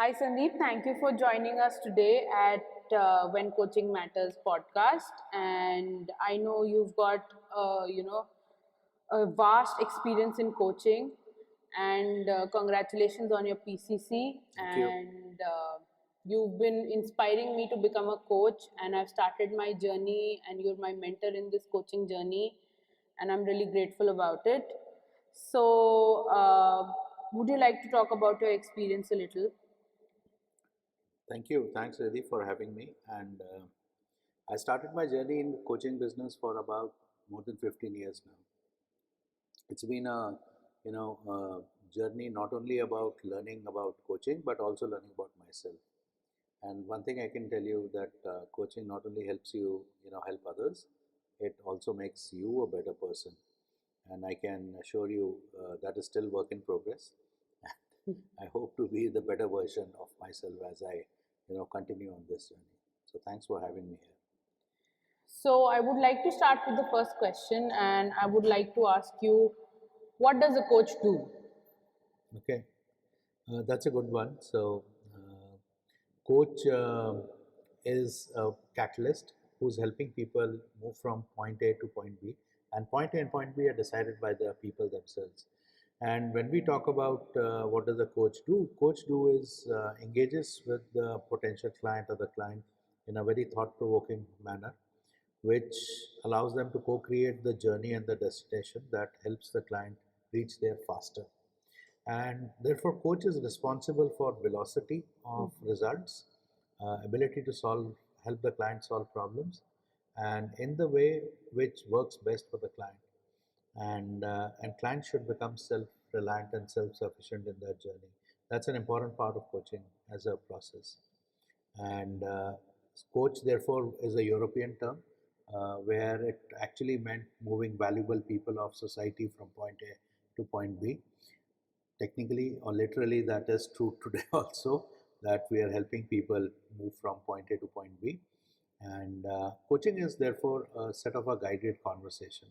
Hi Sandeep, thank you for joining us today at When Coaching Matters podcast. And I know you've got a vast experience in coaching, and congratulations on your PCC. Thank you. And you've been inspiring me to become a coach, and I've started my journey, and you're my mentor in this coaching journey, and I'm really grateful about it. So, would you like to talk about your experience a little? Thank you. Thanks, Ridhi, for having me. And I started my journey in the coaching business for about more than 15 years now. It's been a journey not only about learning about coaching but also learning about myself. And one thing I can tell you that coaching not only helps you help others, it also makes you a better person. And I can assure you that is still work in progress. I hope to be the better version of myself as I continue on this journey. So thanks for having me here. So, I would like to start with the first question, and I would like to ask you, what does a coach do? Okay, that's a good one. So, coach is a catalyst who's helping people move from point A to point B, and point A and point B are decided by the people themselves. And when we talk about what does a coach do, coach do is engages with the potential client or the client in a very thought-provoking manner, which allows them to co-create the journey and the destination that helps the client reach there faster. And therefore, coach is responsible for velocity of results, ability to help the client solve problems, and in the way which works best for the client. And clients should become self-reliant and self-sufficient in their journey. That's an important part of coaching as a process. And coach, therefore, is a European term where it actually meant moving valuable people of society from point A to point B. Technically or literally, that is true today also, that we are helping people move from point A to point B. And coaching is therefore a set of a guided conversation.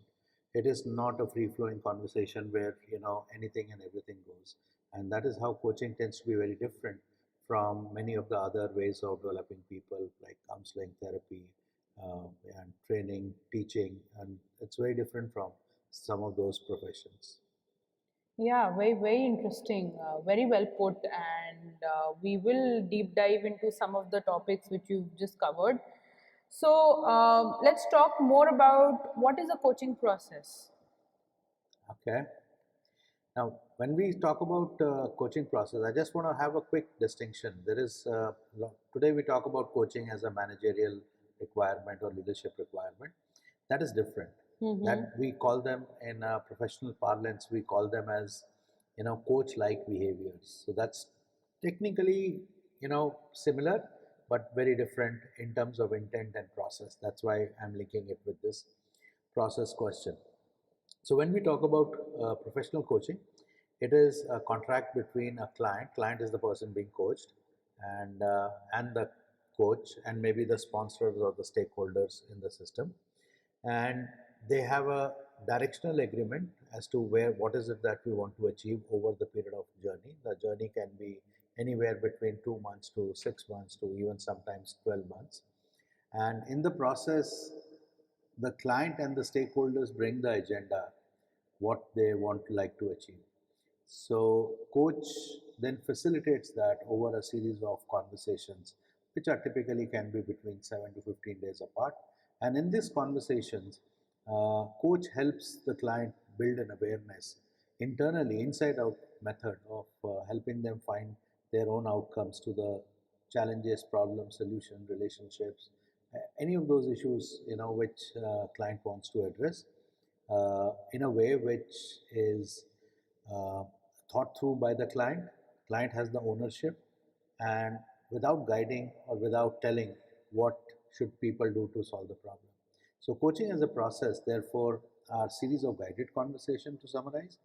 It is not a free-flowing conversation where anything and everything goes. And that is how coaching tends to be very different from many of the other ways of developing people, like counseling, therapy, and training, teaching, and it's very different from some of those professions. Yeah, very interesting. Very well put. And we will deep dive into some of the topics which you've just covered. So, let's talk more about what is a coaching process. Okay. Now, when we talk about coaching process, I just want to have a quick distinction. Today we talk about coaching as a managerial requirement or leadership requirement. That is different. Mm-hmm. That we call them in professional parlance. We call them as coach-like behaviors. So that's technically similar, but very different in terms of intent and process. That's why I'm linking it with this process question. So when we talk about professional coaching, it is a contract between a client. Client is the person being coached, and the coach, and maybe the sponsors or the stakeholders in the system, and they have a directional agreement as to what is it that we want to achieve over the period of journey. The journey can be anywhere between 2 months to 6 months to even sometimes 12 months. And in the process, the client and the stakeholders bring the agenda, what they want to like to achieve. So coach then facilitates that over a series of conversations, which are typically can be between 7 to 15 days apart. And in these conversations, coach helps the client build an awareness internally, inside out method of helping them find their own outcomes to the challenges, problems, solution, relationships, any of those issues which client wants to address in a way which is uh, thought through by the client. Client has the ownership, and without guiding or without telling what should people do to solve the problem. So coaching as a process, therefore, are series of guided conversation, to summarize,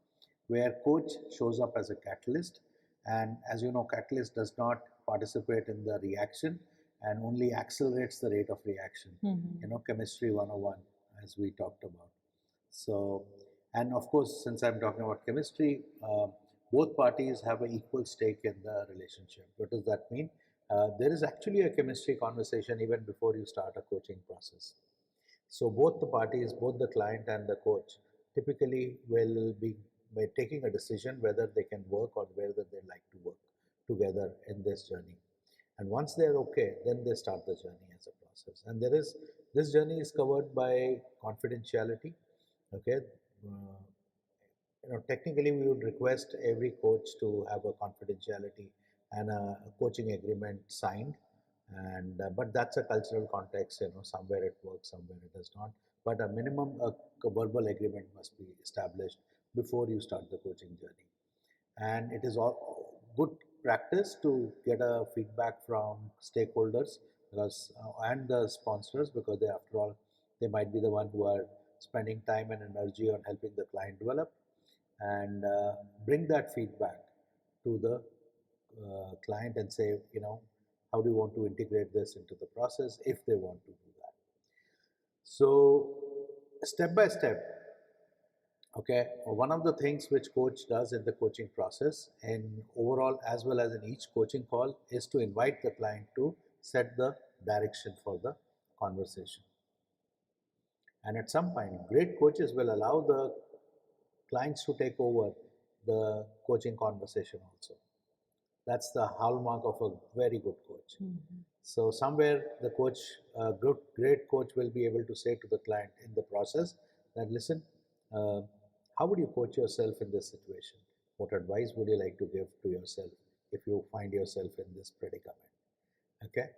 where coach shows up as a catalyst. And as you know, catalyst does not participate in the reaction and only accelerates the rate of reaction. Chemistry 101, as we talked about. So, and of course, since I'm talking about chemistry, both parties have an equal stake in the relationship. What does that mean? There is actually a chemistry conversation even before you start a coaching process. So both the parties, both the client and the coach, typically will be taking a decision whether they can work or whether they like to work together in this journey. And once they're okay, then they start the journey as a process. And there is this journey is covered by confidentiality. Okay, technically we would request every coach to have a confidentiality and a coaching agreement signed, and but that's a cultural context. Somewhere it works, somewhere it does not. But a minimum verbal agreement must be established before you start the coaching journey. And it is all good practice to get a feedback from stakeholders because and the sponsors, because they, after all, they might be the one who are spending time and energy on helping the client develop, and bring that feedback to the client and say, how do you want to integrate this into the process if they want to do that. So step by step, okay, one of the things which coach does in the coaching process and overall as well as in each coaching call is to invite the client to set the direction for the conversation. And at some point, great coaches will allow the clients to take over the coaching conversation also. That's the hallmark of a very good coach. Mm-hmm. So somewhere the coach, great coach will be able to say to the client in the process that, listen, how would you coach yourself in this situation? What advice would you like to give to yourself if you find yourself in this predicament? Okay,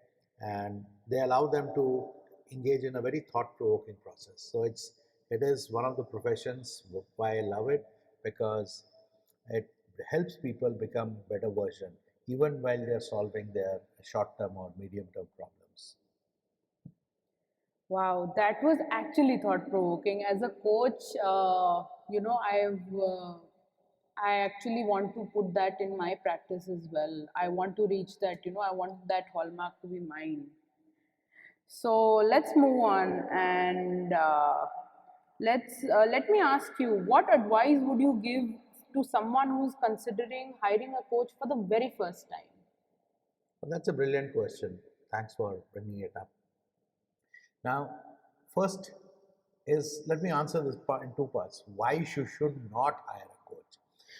and they allow them to engage in a very thought-provoking process. So it is one of the professions why I love it, because it helps people become better version even while they are solving their short-term or medium-term problems. Wow, that was actually thought provoking. As a coach, I actually want to put that in my practice as well. I want to reach that. I want that hallmark to be mine. So let's move on, and let me ask you, what advice would you give to someone who's considering hiring a coach for the very first time? Well, that's a brilliant question. Thanks for bringing it up. Now, first is, let me answer this part in two parts. Why you should not hire a coach.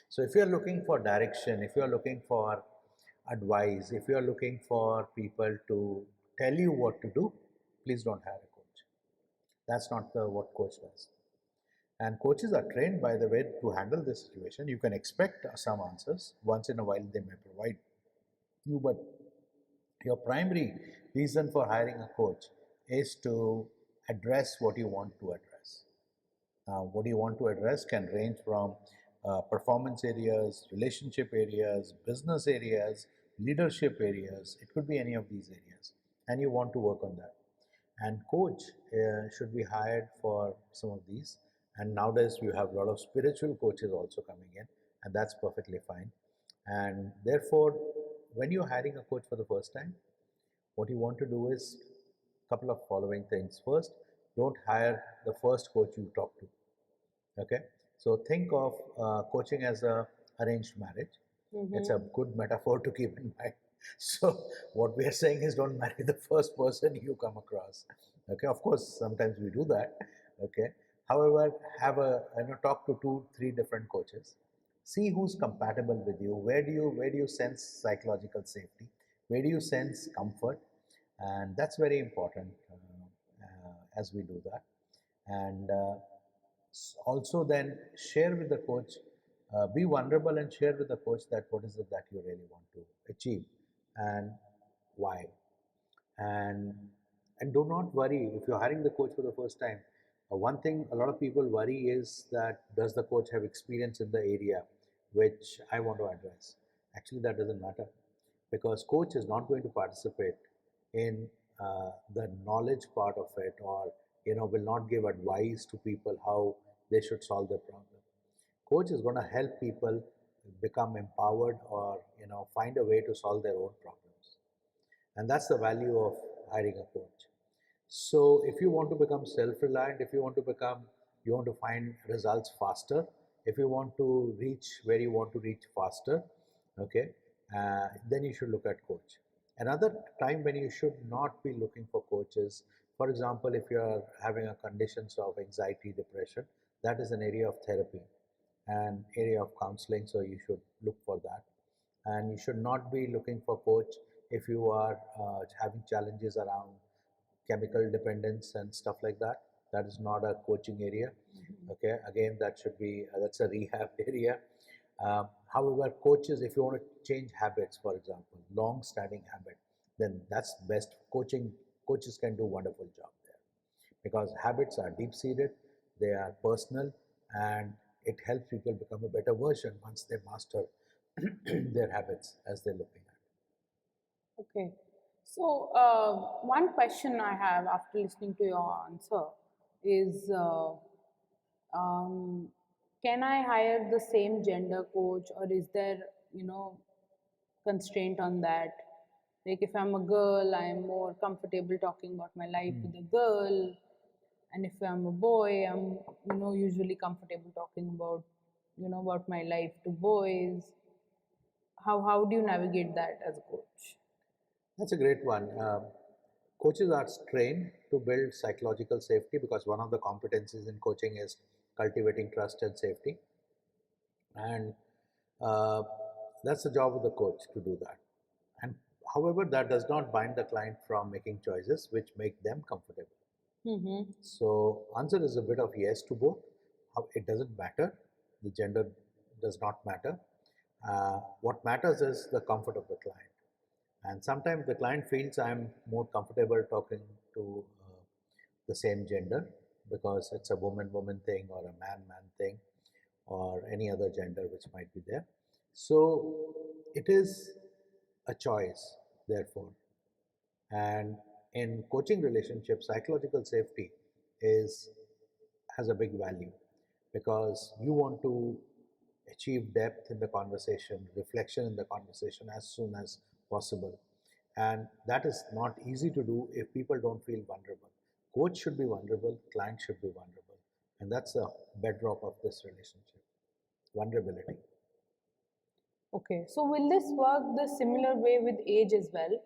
So if you're looking for direction, if you're looking for advice, if you're looking for people to tell you what to do, please don't hire a coach. That's not what coach does. And coaches are trained, by the way, to handle this situation. You can expect some answers. Once in a while they may provide you, but your primary reason for hiring a coach is to address what you want to address. Now, what you want to address can range from performance areas, relationship areas, business areas, leadership areas. It could be any of these areas, and you want to work on that. And coach should be hired for some of these. And nowadays you have a lot of spiritual coaches also coming in, and that's perfectly fine. And therefore, when you're hiring a coach for the first time, what you want to do is a couple of following things. First, don't hire the first coach you talk to. Okay, so think of coaching as a arranged marriage. Mm-hmm. It's a good metaphor to keep in mind. So what we are saying is, don't marry the first person you come across. Okay, of course sometimes we do that. Okay, however, have a talk to 2-3 different coaches, see who's compatible with you. Where do you sense psychological safety, where do you sense comfort, and that's very important as we do that. And also then share with the coach, be vulnerable and share with the coach that what is it that you really want to achieve and why. And and do not worry if you're hiring the coach for the first time. One thing a lot of people worry is that, does the coach have experience in the area which I want to address? Actually, that doesn't matter, because coach is not going to participate in the knowledge part of it, or will not give advice to people how they should solve their problem. Coach is going to help people become empowered, or find a way to solve their own problems. And that's the value of hiring a coach. So if you want to become self-reliant, if you want to find results faster, If you want to reach where you want to reach faster, okay, then you should look at coach. Another time when you should not be looking for coaches, for example, if you are having a conditions of anxiety, depression, that is an area of therapy and area of counseling, so you should look for that. And you should not be looking for coach if you are having challenges around chemical dependence and stuff like that. That is not a coaching area. Okay, again, that should be that's a rehab area. However, coaches, if you want to change habits, for example, long-standing habit, then that's best. Coaches can do wonderful job there because habits are deep-seated, they are personal, and it helps people become a better version once they master their habits as they're looking at. Okay. So, one question I have after listening to your answer is um, can I hire the same gender coach, or is there, constraint on that? Like, if I'm a girl, I'm more comfortable talking about my life with a girl, and if I'm a boy, I'm, usually comfortable talking about, about my life to boys. How do you navigate that as a coach? That's a great one. Coaches are trained to build psychological safety because one of the competencies in coaching is cultivating trust and safety. And uh, that's the job of the coach to do that. And however, that does not bind the client from making choices which make them comfortable. Mm-hmm. So answer is a bit of yes to both. It doesn't matter. The gender does not matter. What matters is the comfort of the client. And sometimes the client feels I'm more comfortable talking to the same gender because it's a woman thing or a man thing or any other gender which might be there. So it is a choice, therefore. And in coaching relationships, psychological safety is has a big value because you want to achieve depth in the conversation, reflection in the conversation as soon as possible. And that is not easy to do if people don't feel vulnerable. Coach should be vulnerable, client should be vulnerable. And that's the bedrock of this relationship, vulnerability. Okay, so will this work the similar way with age as well?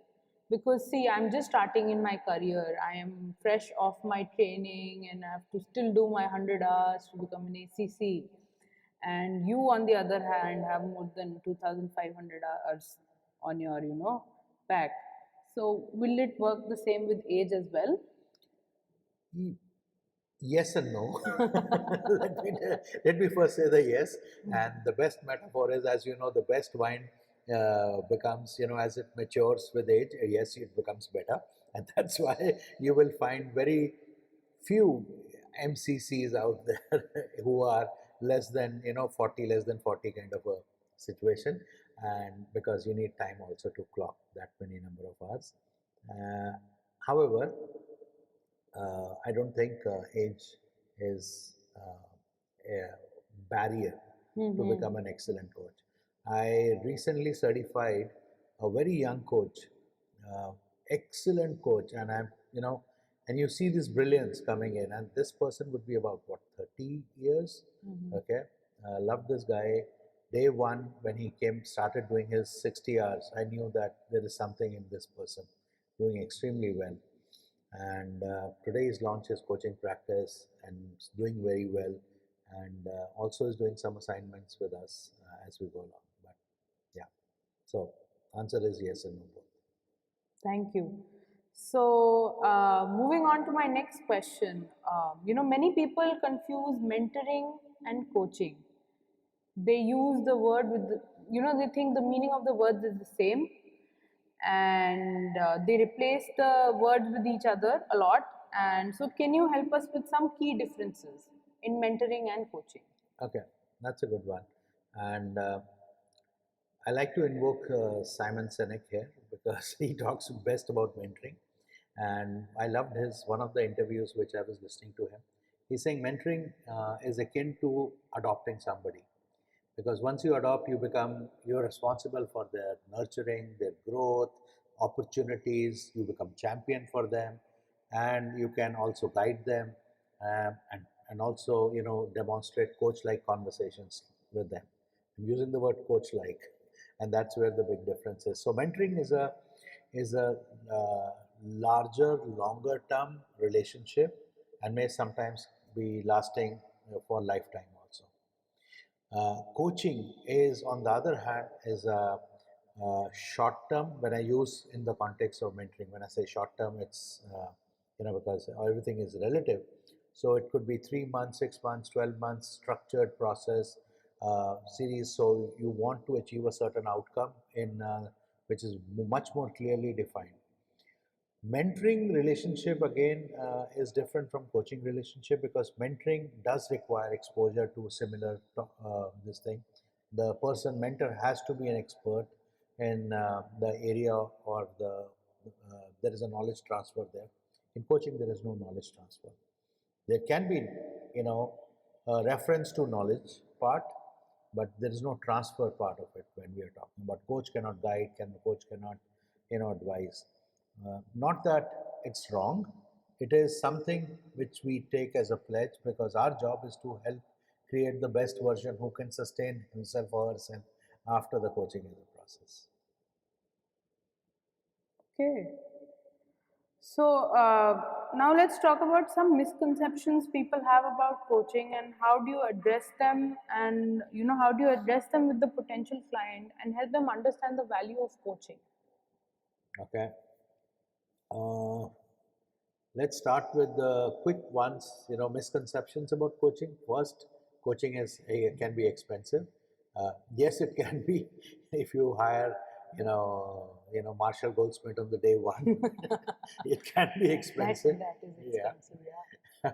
Because see, I'm just starting in my career. I am fresh off my training and I have to still do my 100 hours to become an ACC. And you, on the other hand, have more than 2,500 hours on your, back. So will it work the same with age as well? Yes and no. Let me first say the yes. And the best metaphor is, as you know, the best wine becomes, as it matures with age, yes, it becomes better. And that's why you will find very few MCCs out there who are less than, 40, less than 40 kind of a situation. And because you need time also to clock that many number of hours. However, I don't think age is a barrier to Mm-hmm. become an excellent coach. I recently certified a very young coach, uh, excellent coach, and and you see this brilliance coming in, and this person would be about what 30 years. Mm-hmm. Okay, love this guy. Day one, when he started doing his 60 hours, I knew that there is something in this person doing extremely well. And today he's launched his coaching practice and is doing very well. And also is doing some assignments with us as we go along. But yeah, so answer is yes and no both. Thank you. So, moving on to my next question. Many people confuse mentoring and coaching. They use the word with, they think the meaning of the words is the same, and they replace the words with each other a lot. And so, can you help us with some key differences in mentoring and coaching? Okay, that's a good one. And I like to invoke Simon Sinek here because he talks best about mentoring. And I loved his one of the interviews which I was listening to him. He's saying mentoring is akin to adopting somebody because once you adopt, you're responsible for their nurturing, their growth, opportunities. You become champion for them, and you can also guide them, and and also demonstrate coach-like conversations with them. I'm using the word coach-like, and that's where the big difference is. So mentoring is a larger, longer-term relationship, and may sometimes be lasting for lifetime also. Coaching is, on the other hand, is a short term. When I use in the context of mentoring, when I say short term, it's because everything is relative. So it could be 3 months, 6 months, 12 months, structured process series. So you want to achieve a certain outcome in which is much more clearly defined. Mentoring relationship again is different from coaching relationship, because mentoring does require exposure to similar this thing. The person mentor has to be an expert in the area, or there is a knowledge transfer there. In coaching, there is no knowledge transfer. There can be, a reference to knowledge part, but there is no transfer part of it when we are talking about. Coach cannot guide, coach cannot, advise. Not that it's wrong. It is something which we take as a pledge, because our job is to help create the best version who can sustain himself or herself after the coaching is a process. Okay. So now let's talk about some misconceptions people have about coaching, and how do you address them, and how do you address them with the potential client and help them understand the value of coaching. Okay. Uh, let's start with the quick ones. Misconceptions about coaching. First, coaching can be expensive. Yes, it can be if you hire, Marshall Goldsmith on the day one. It can be expensive. That is expensive, yeah.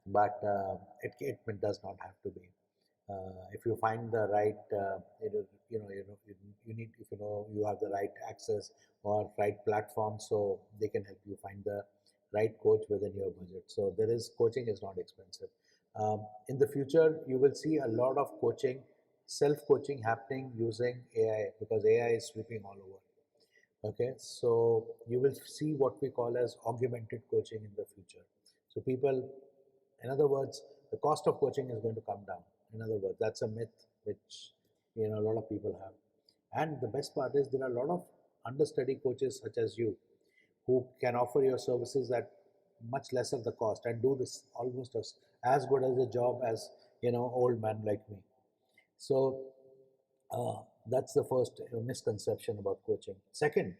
But it does not have to be. If you find the right, you need, if you have the right access or right platform, so they can help you find the right coach within your budget. So coaching is not expensive. In the future, you will see a lot of coaching, self-coaching happening using AI, because AI is sweeping all over. Okay, so you will see what we call as augmented coaching in the future. So people, in other words, the cost of coaching is going to come down. In other words, that's a myth which a lot of people have. And the best part is, there are a lot of understudy coaches such as you, who can offer your services at much lesser the cost, and do this almost as good as a job as old man like me. So that's the first misconception about coaching. Second,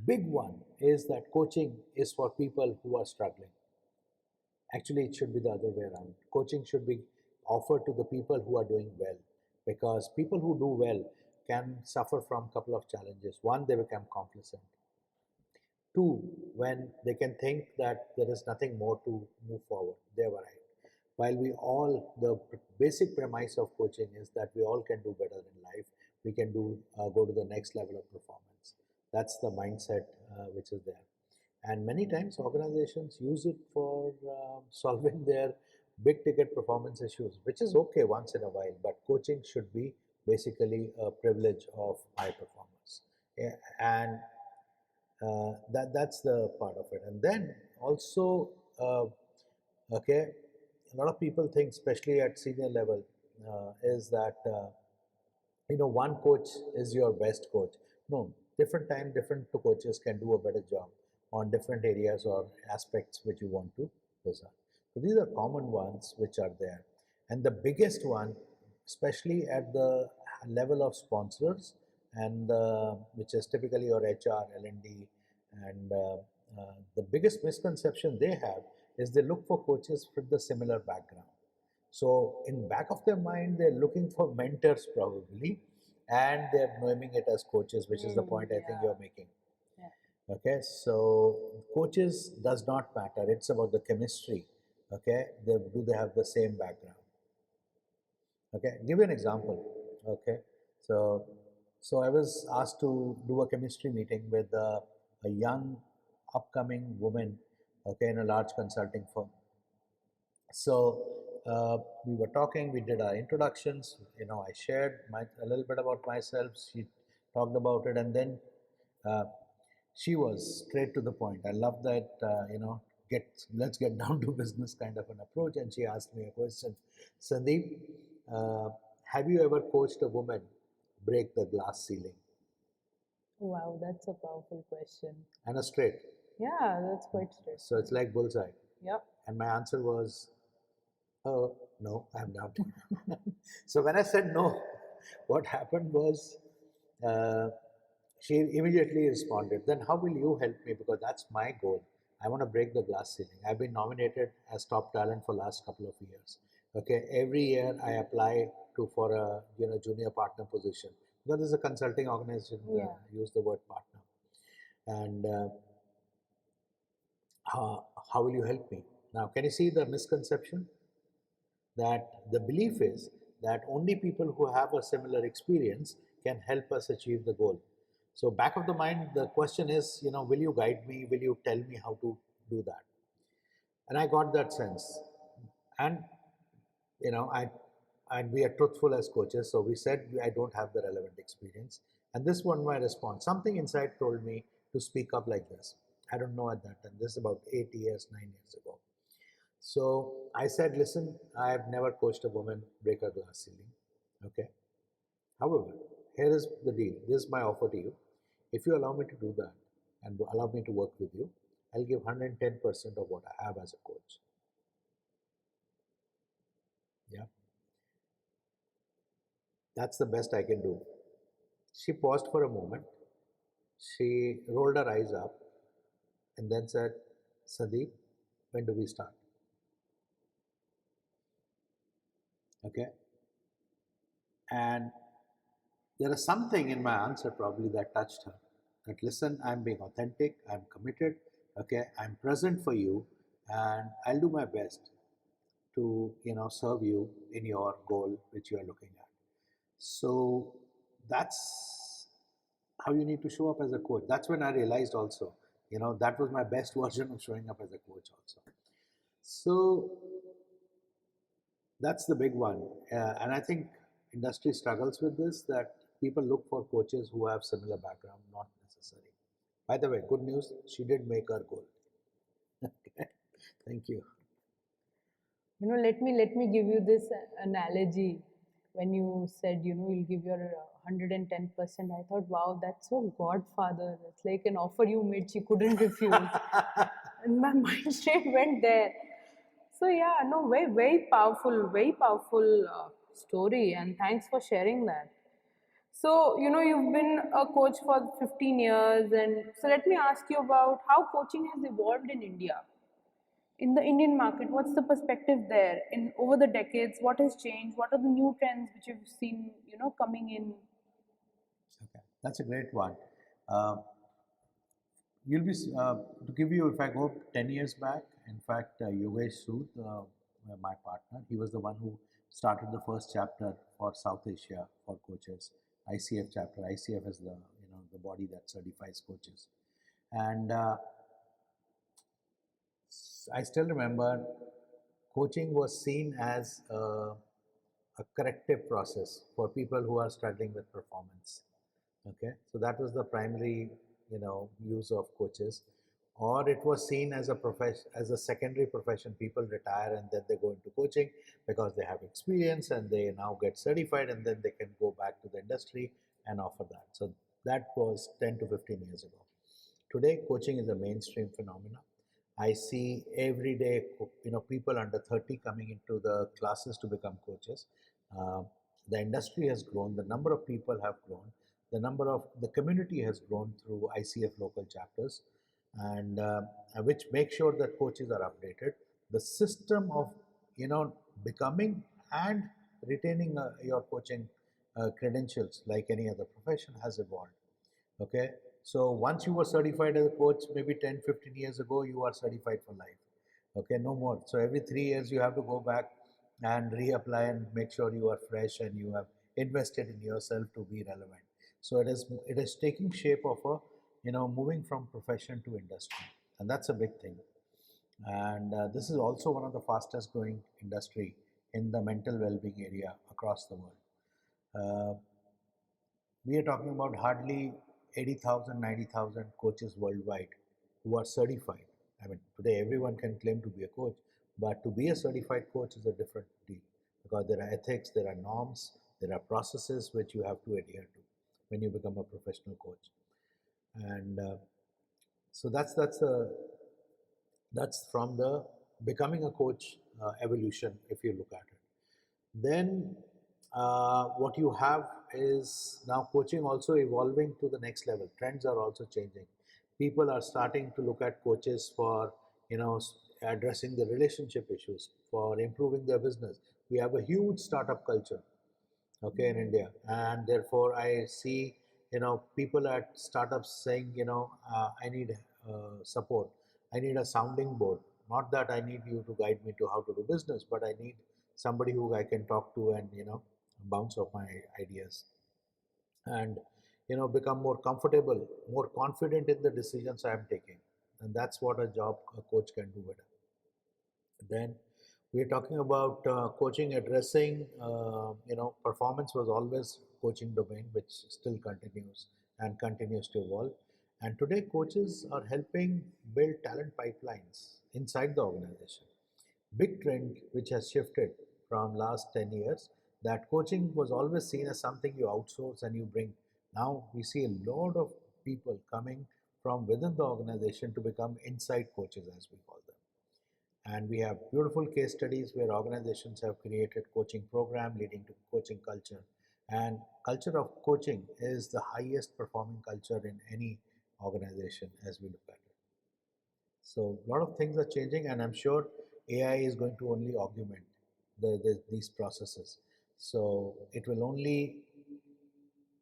big one is that coaching is for people who are struggling. Actually, it should be the other way around. Coaching should be offered to the people who are doing well, because people who do well can suffer from a couple of challenges. One, they become complacent. Two, when they can think that there is nothing more to move forward, they were right. While the basic premise of coaching is that we all can do better in life, we can go to the next level of performance. That's the mindset which is there. And many times organizations use it for solving their big ticket performance issues, which is okay once in a while, but coaching should be basically a privilege of high performers. Yeah, and that's the part of it. And then also, okay, a lot of people think, especially at senior level, is that one coach is your best coach. No, different time, different coaches can do a better job on different areas or aspects which you want to resolve. So these are common ones which are there. And the biggest one, especially at the level of sponsors, and which is typically your HR, L&D, and the biggest misconception they have is they look for coaches with the similar background. So in back of their mind, they're looking for mentors probably, and they're naming it as coaches, which is the point I think you're making. Yeah. Okay, so coaches does not matter. It's about the chemistry. Okay, do they have the same background? Okay, give you an example. Okay, so I was asked to do a chemistry meeting with a young upcoming woman, okay, in a large consulting firm. So we were talking, we did our introductions, I shared a little bit about myself, she talked about it, and then she was straight to the point. I love that, let's get down to business kind of an approach. And she asked me a question, Sandeep, uh, have you ever coached a woman break the glass ceiling? Wow, that's a powerful question. And a straight. Yeah, that's quite straight. So it's like bullseye. Yep. And my answer was, oh, no, I'm not. So when I said no, what happened was uh, she immediately responded, then how will you help me? Because that's my goal. I want to break the glass ceiling. I've been nominated as top talent for last couple of years. Okay, every year I apply to for a junior partner position. Because this is a consulting organization, Yeah. use the word partner. And how will you help me? Now, can you see the misconception? That the belief is that only people who have a similar experience can help us achieve the goal. So back of the mind, the question is, will you guide me? Will you tell me how to do that? And I got that sense. And, and we are truthful as coaches. So we said, I don't have the relevant experience. And this one, my response, something inside told me to speak up like this. I don't know at that time. This is about 8 years, 9 years ago. So I said, listen, I've never coached a woman break a glass ceiling. Okay. However, here is the deal. This is my offer to you. If you allow me to do that and allow me to work with you, I'll give 110% of what I have as a coach. Yeah. That's the best I can do. She paused for a moment. She rolled her eyes up and then said, Sandeep, when do we start? Okay. And there is something in my answer probably that touched her. That listen, I'm being authentic, I'm committed, okay, I'm present for you, and I'll do my best to serve you in your goal which you are looking at. So that's how you need to show up as a coach. That's when I realized also, that was my best version of showing up as a coach also. So that's the big one. And I think industry struggles with this, that people look for coaches who have similar background, not necessary. By the way, good news, she did make her goal. Okay. Thank you. Let me give you this analogy. When you said, you'll give your 110%, I thought, wow, that's so Godfather. It's like an offer you made she couldn't refuse. And my mind straight went there. So yeah, no, very powerful story, and thanks for sharing that. So, you've been a coach for 15 years, and so let me ask you about how coaching has evolved in India. In the Indian market, what's the perspective there? In over the decades, what has changed? What are the new trends which you've seen, coming in? Okay, that's a great one. Uh, you'll be to give you, if I go 10 years back, in fact, Yogesh Sood, my partner, he was the one who started the first chapter for South Asia for coaches, ICF chapter. ICF is the body that certifies coaches. And I still remember coaching was seen as a corrective process for people who are struggling with performance. Okay, so that was the primary use of coaches, or it was seen as a profession, as a secondary profession. People retire and then they go into coaching because they have experience and they now get certified, and then they can go back to the industry and offer that. So that was 10 to 15 years ago. Today coaching is a mainstream phenomenon. I see every day, people under 30 coming into the classes to become coaches. Uh, the industry has grown, the number of people have grown, the community has grown through ICF local chapters, and which make sure that coaches are updated. The system of becoming and retaining your coaching credentials, like any other profession, has evolved. Okay, so once you were certified as a coach, maybe 10, 15 years ago, you are certified for life. Okay, no more. So every 3 years you have to go back and reapply and make sure you are fresh and you have invested in yourself to be relevant. So it is taking shape of a moving from profession to industry, and that's a big thing. And this is also one of the fastest growing industry in the mental well-being area across the world. Uh, we are talking about hardly 80,000, 90,000 coaches worldwide who are certified. I mean, today everyone can claim to be a coach, but to be a certified coach is a different deal because there are ethics, there are norms, there are processes which you have to adhere to when you become a professional coach. And so that's from the becoming a coach evolution if you look at it. Then what you have is now coaching also evolving to the next level. Trends are also changing. People are starting to look at coaches for addressing the relationship issues, for improving their business. We have a huge startup culture, okay, in India, and therefore I see people at startups saying I need support. I need a sounding board. Not that I need you to guide me to how to do business, but I need somebody who I can talk to and bounce off my ideas and become more comfortable, more confident in the decisions I am taking. And that's what a job a coach can do better. Then we're talking about coaching addressing, performance was always coaching domain, which still continues and continues to evolve. And today, coaches are helping build talent pipelines inside the organization. Big trend which has shifted from last 10 years, that coaching was always seen as something you outsource and you bring. Now we see a lot of people coming from within the organization to become inside coaches, as we call them. And we have beautiful case studies where organizations have created coaching program leading to coaching culture. And culture of coaching is the highest performing culture in any organization as we look at it. So a lot of things are changing, and I'm sure AI is going to only augment these processes. So it will only,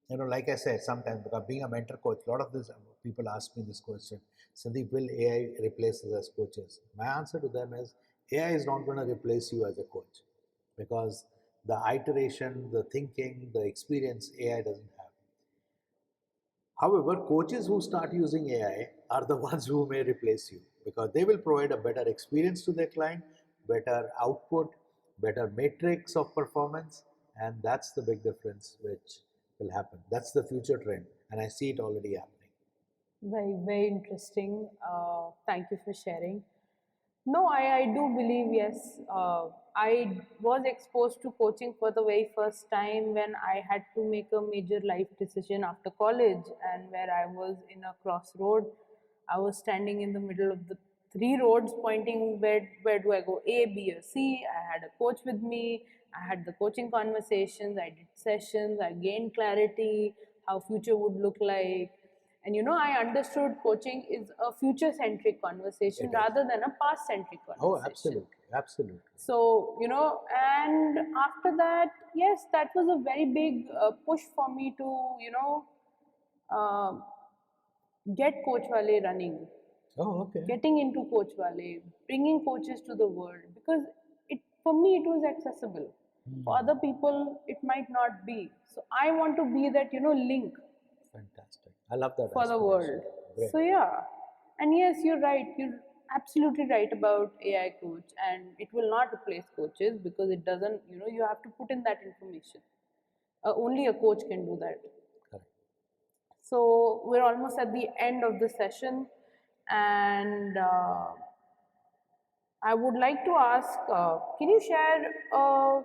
like I said, sometimes because being a mentor coach, a lot of this people ask me this question: Sandeep, will AI replace us as coaches? My answer to them is AI is not going to replace you as a coach because the iteration, the thinking, the experience AI doesn't have. However, coaches who start using AI are the ones who may replace you because they will provide a better experience to their client, better output, better matrix of performance, and that's the big difference which will happen. That's the future trend, and I see it already happening. Very, very interesting. Thank you for sharing. No, I do believe, yes. I was exposed to coaching for the very first time when I had to make a major life decision after college, and where I was in a crossroad. I was standing in the middle of the three roads pointing where do I go, A, B, or C. I had a coach with me. I had the coaching conversations. I did sessions. I gained clarity, how future would look like. And I understood coaching is a future centric conversation It is. rather than a past centric Oh, conversation. absolutely, absolutely. So, and after that, yes, that was a very big push for me to, uh, get Coachwale running, Oh, okay. getting into Coachwale, bringing coaches to the world, because for me it was accessible. For other people, it might not be. So I want to be that link Fantastic. I love that for the aspiration. world. Great. So yeah, and yes, you're right. You're absolutely right about AI coach, and it will not replace coaches because it doesn't. You have to put in that information. Only a coach can do that. Correct. So we're almost at the end of the session, and I would like to ask, can you share a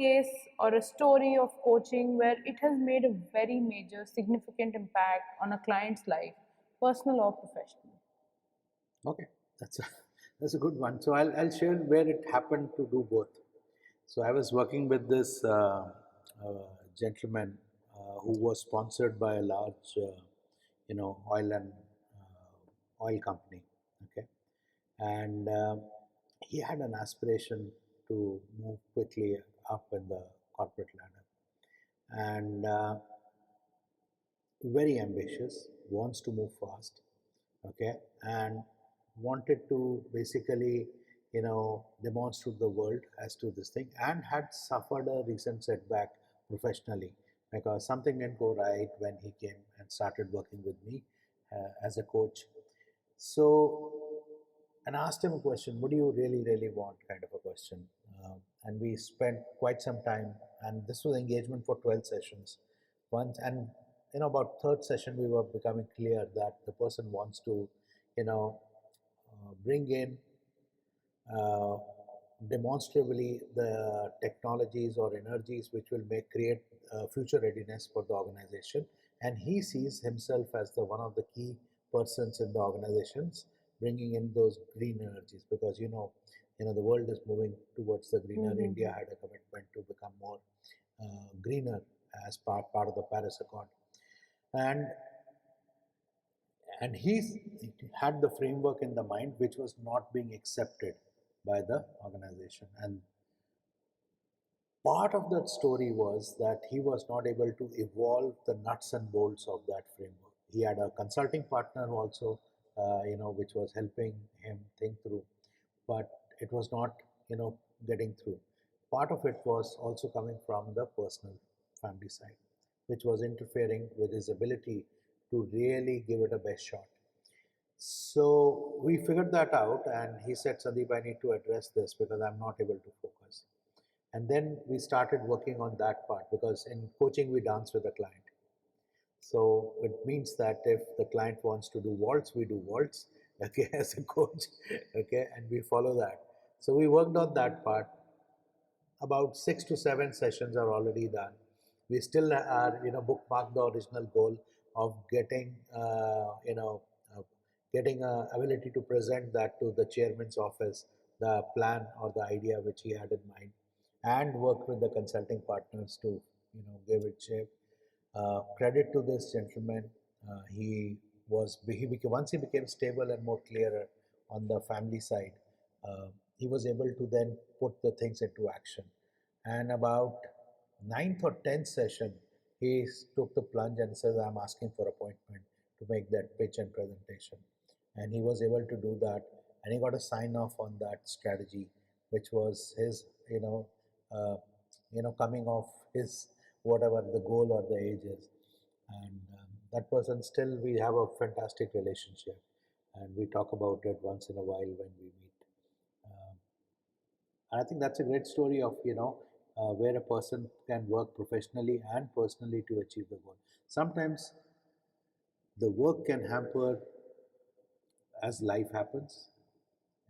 case or a story of coaching where it has made a very major, significant impact on a client's life, personal or professional? Okay, that's a, that's a good one. So I'll share where it happened to do both. So I was working with this gentleman who was sponsored by a large, oil company. Okay, and he had an aspiration to move quickly up in the corporate ladder, and very ambitious, wants to move fast, okay, and wanted to basically, demonstrate the world as to this thing, and had suffered a recent setback professionally because something didn't go right when he came and started working with me as a coach. So, and I asked him a question, what do you really, really want, kind of a question. And we spent quite some time, and this was engagement for 12 sessions. Once, and about third session, we were becoming clear that the person wants to, you know, bring in uh, demonstrably the technologies or energies which will create future readiness for the organization. And he sees himself as the one of the key persons in the organizations, bringing in those green energies, because the world is moving towards the greener. India had a commitment to become more greener as part of the Paris Accord, and he had the framework in the mind which was not being accepted by the organization. And part of that story was that he was not able to evolve the nuts and bolts of that framework. He had a consulting partner also, which was helping him think through, but it was not, getting through. Part of it was also coming from the personal family side, which was interfering with his ability to really give it a best shot. So we figured that out, and he said, Sandeep, I need to address this because I'm not able to focus. And then we started working on that part, because in coaching we dance with the client. So it means that if the client wants to do waltz, we do waltz, okay, as a coach, okay, and we follow that. So we worked on that part. About 6 to 7 sessions are already done. We still are, bookmark the original goal of getting, getting ability to present that to the chairman's office, the plan or the idea which he had in mind, and work with the consulting partners to, give it shape. Credit to this gentleman. He became, once he became stable and more clearer on the family side, he was able to then put the things into action. And about ninth or 10th session, he took the plunge and says, I'm asking for appointment to make that pitch and presentation. And he was able to do that, and he got a sign off on that strategy, which was his, coming off his whatever the goal or the age is. And that person, still we have a fantastic relationship, and we talk about it once in a while when we meet. And I think that's a great story of, where a person can work professionally and personally to achieve the goal. Sometimes the work can hamper as life happens.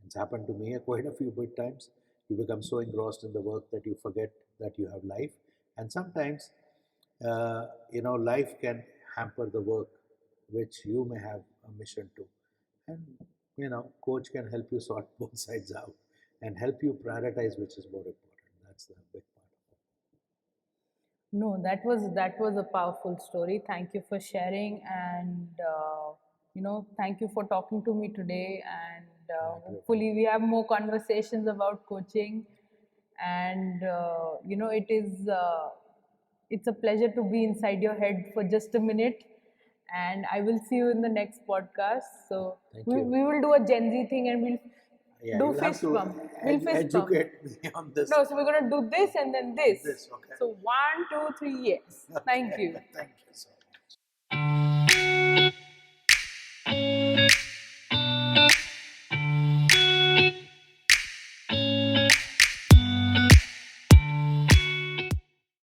It's happened to me quite a few bit times. You become so engrossed in the work that you forget that you have life. And sometimes, life can hamper the work which you may have a mission to. And, coach can help you sort both sides out and help you prioritize which is more important. That's the big part of it. No, that was a powerful story. Thank you for sharing, and thank you for talking to me today. And hopefully, we have more conversations about coaching. And it's a pleasure to be inside your head for just a minute. And I will see you in the next podcast. So we will do a Gen Z thing, and we'll do fist bump. We'll fist bump. Educate me on this. No, so we're gonna do this and then this. This, okay. So 1, 2, 3, yes. Thank you. Thank you so much.